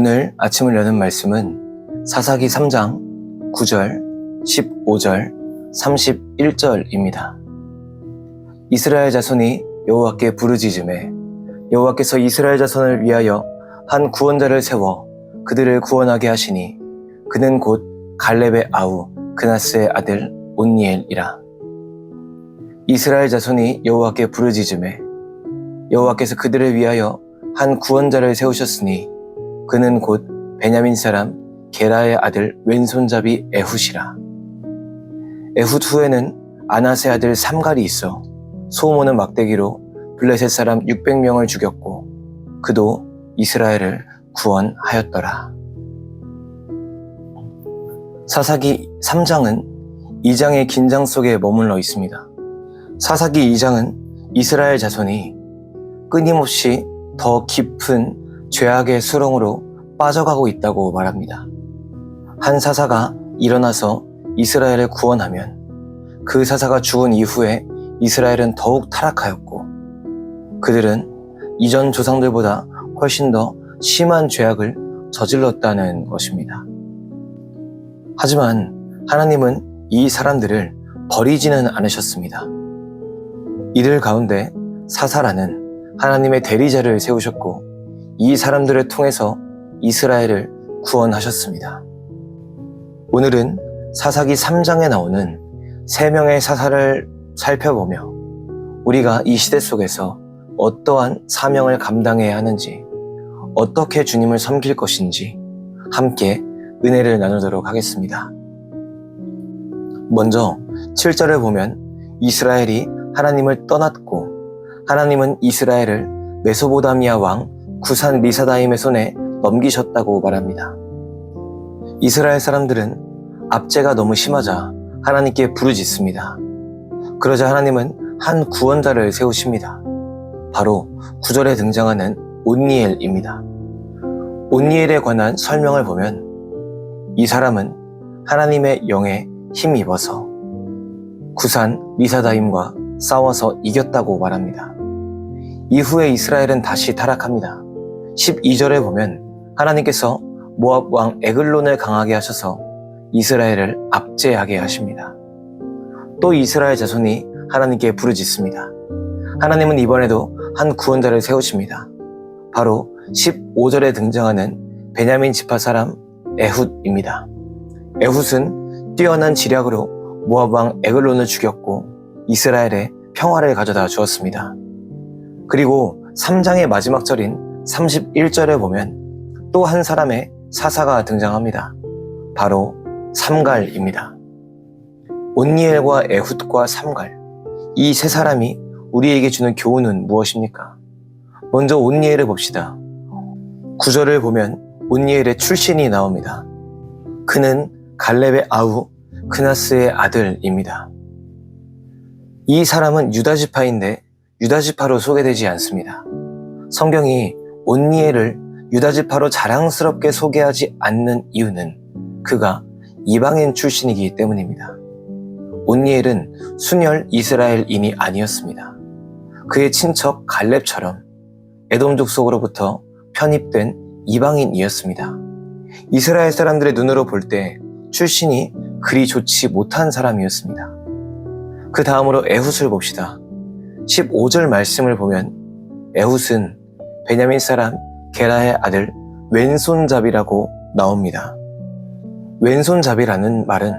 오늘 아침을 여는 말씀은 사사기 3장 9절, 15절, 31절입니다. 이스라엘 자손이 여호와께 부르짖음에 여호와께서 이스라엘 자손을 위하여 한 구원자를 세워 그들을 구원하게 하시니 그는 곧 갈렙의 아우 그나스의 아들 온니엘이라. 이스라엘 자손이 여호와께 부르짖음에 여호와께서 그들을 위하여 한 구원자를 세우셨으니 그는 곧 베냐민 사람 게라의 아들 왼손잡이 에훗이라. 에훗 후에는 아낫의 아들 삼갈이 있어 소모는 막대기로 블레셋 사람 600명을 죽였고 그도 이스라엘을 구원하였더라. 사사기 3장은 2장의 긴장 속에 머물러 있습니다. 사사기 2장은 이스라엘 자손이 끊임없이 더 깊은 죄악의 수렁으로 빠져가고 있다고 말합니다. 한 사사가 일어나서 이스라엘을 구원하면 그 사사가 죽은 이후에 이스라엘은 더욱 타락하였고 그들은 이전 조상들보다 훨씬 더 심한 죄악을 저질렀다는 것입니다. 하지만 하나님은 이 사람들을 버리지는 않으셨습니다. 이들 가운데 사사라는 하나님의 대리자를 세우셨고 이 사람들을 통해서 이스라엘을 구원하셨습니다. 오늘은 사사기 3장에 나오는 3명의 사사를 살펴보며 우리가 이 시대 속에서 어떠한 사명을 감당해야 하는지, 어떻게 주님을 섬길 것인지 함께 은혜를 나누도록 하겠습니다. 먼저 7절을 보면 이스라엘이 하나님을 떠났고 하나님은 이스라엘을 메소보다미아 왕 구산 리사다임의 손에 넘기셨다고 말합니다. 이스라엘 사람들은 압제가 너무 심하자 하나님께 부르짖습니다. 그러자 하나님은 한 구원자를 세우십니다. 바로 9절에 등장하는 온니엘입니다. 온니엘에 관한 설명을 보면 이 사람은 하나님의 영에 힘입어서 구산 리사다임과 싸워서 이겼다고 말합니다. 이후에 이스라엘은 다시 타락합니다. 12절에 보면 하나님께서 모압 왕 에글론을 강하게 하셔서 이스라엘을 압제하게 하십니다. 또 이스라엘 자손이 하나님께 부르짖습니다. 하나님은 이번에도 한 구원자를 세우십니다. 바로 15절에 등장하는 베냐민 지파 사람 에훗입니다. 에훗은 뛰어난 지략으로 모압 왕 에글론을 죽였고 이스라엘에 평화를 가져다 주었습니다. 그리고 3장의 마지막 절인 31절에 보면 또 한 사람의 사사가 등장합니다. 바로 삼갈입니다. 온니엘과 에훗과 삼갈, 이 세 사람이 우리에게 주는 교훈은 무엇입니까? 먼저 온니엘을 봅시다. 9절을 보면 온니엘의 출신이 나옵니다. 그는 갈렙의 아우 그나스의 아들입니다. 이 사람은 유다지파인데 유다지파로 소개되지 않습니다. 성경이 온니엘을 유다지파로 자랑스럽게 소개하지 않는 이유는 그가 이방인 출신이기 때문입니다. 온니엘은 순혈 이스라엘인이 아니었습니다. 그의 친척 갈렙처럼 에돔족 속으로부터 편입된 이방인이었습니다. 이스라엘 사람들의 눈으로 볼 때 출신이 그리 좋지 못한 사람이었습니다. 그 다음으로 에훗을 봅시다. 15절 말씀을 보면 에훗은 베냐민 사람 게라의 아들 왼손잡이라고 나옵니다. 왼손잡이라는 말은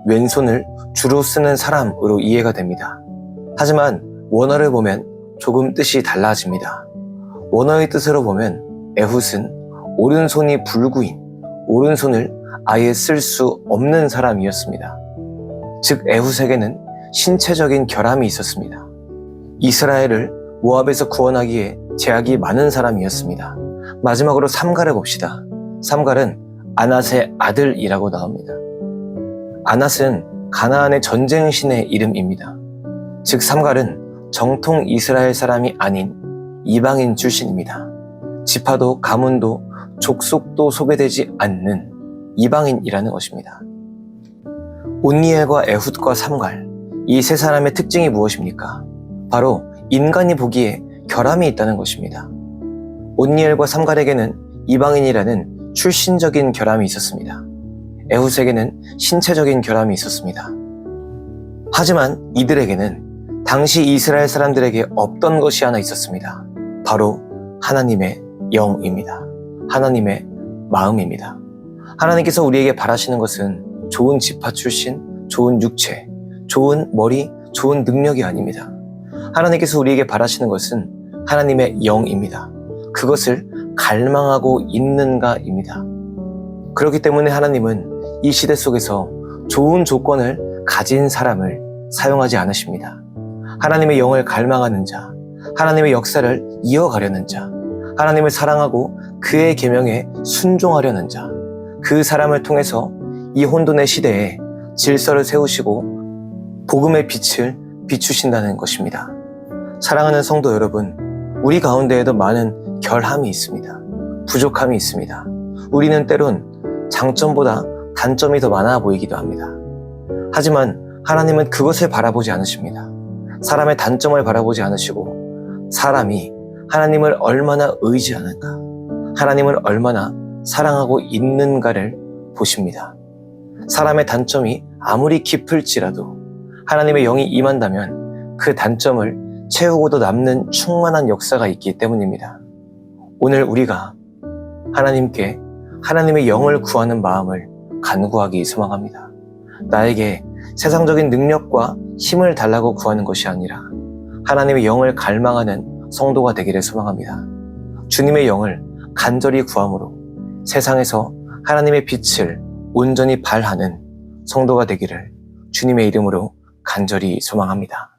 왼손을 주로 쓰는 사람으로 이해가 됩니다. 하지만 원어를 보면 조금 뜻이 달라집니다. 원어의 뜻으로 보면 에훗은 오른손이 불구인, 오른손을 아예 쓸 수 없는 사람이었습니다. 즉 에훗에게는 신체적인 결함이 있었습니다. 이스라엘을 모압에서 구원하기에 제약이 많은 사람이었습니다. 마지막으로 삼갈을 봅시다. 삼갈은 아낫의 아들이라고 나옵니다. 아낫은 가나안의 전쟁신의 이름입니다. 즉 삼갈은 정통 이스라엘 사람이 아닌 이방인 출신입니다. 지파도 가문도 족속도 소개되지 않는 이방인이라는 것입니다. 온니엘과 에훗과 삼갈, 이 세 사람의 특징이 무엇입니까? 바로 인간이 보기에 결함이 있다는 것입니다. 온니엘과 삼갈에게는 이방인이라는 출신적인 결함이 있었습니다. 에훗에게는 신체적인 결함이 있었습니다. 하지만 이들에게는 당시 이스라엘 사람들에게 없던 것이 하나 있었습니다. 바로 하나님의 영입니다. 하나님의 마음입니다. 하나님께서 우리에게 바라시는 것은 좋은 지파 출신, 좋은 육체, 좋은 머리, 좋은 능력이 아닙니다. 하나님께서 우리에게 바라시는 것은 하나님의 영입니다. 그것을 갈망하고 있는가입니다. 그렇기 때문에 하나님은 이 시대 속에서 좋은 조건을 가진 사람을 사용하지 않으십니다. 하나님의 영을 갈망하는 자, 하나님의 역사를 이어가려는 자, 하나님을 사랑하고 그의 계명에 순종하려는 자, 그 사람을 통해서 이 혼돈의 시대에 질서를 세우시고 복음의 빛을 비추신다는 것입니다. 사랑하는 성도 여러분, 우리 가운데에도 많은 결함이 있습니다. 부족함이 있습니다. 우리는 때론 장점보다 단점이 더 많아 보이기도 합니다. 하지만 하나님은 그것을 바라보지 않으십니다. 사람의 단점을 바라보지 않으시고 사람이 하나님을 얼마나 의지하는가, 하나님을 얼마나 사랑하고 있는가를 보십니다. 사람의 단점이 아무리 깊을지라도 하나님의 영이 임한다면 그 단점을 채우고도 남는 충만한 역사가 있기 때문입니다. 오늘 우리가 하나님께 하나님의 영을 구하는 마음을 간구하기 소망합니다. 나에게 세상적인 능력과 힘을 달라고 구하는 것이 아니라 하나님의 영을 갈망하는 성도가 되기를 소망합니다. 주님의 영을 간절히 구함으로 세상에서 하나님의 빛을 온전히 발하는 성도가 되기를 주님의 이름으로 간절히 소망합니다.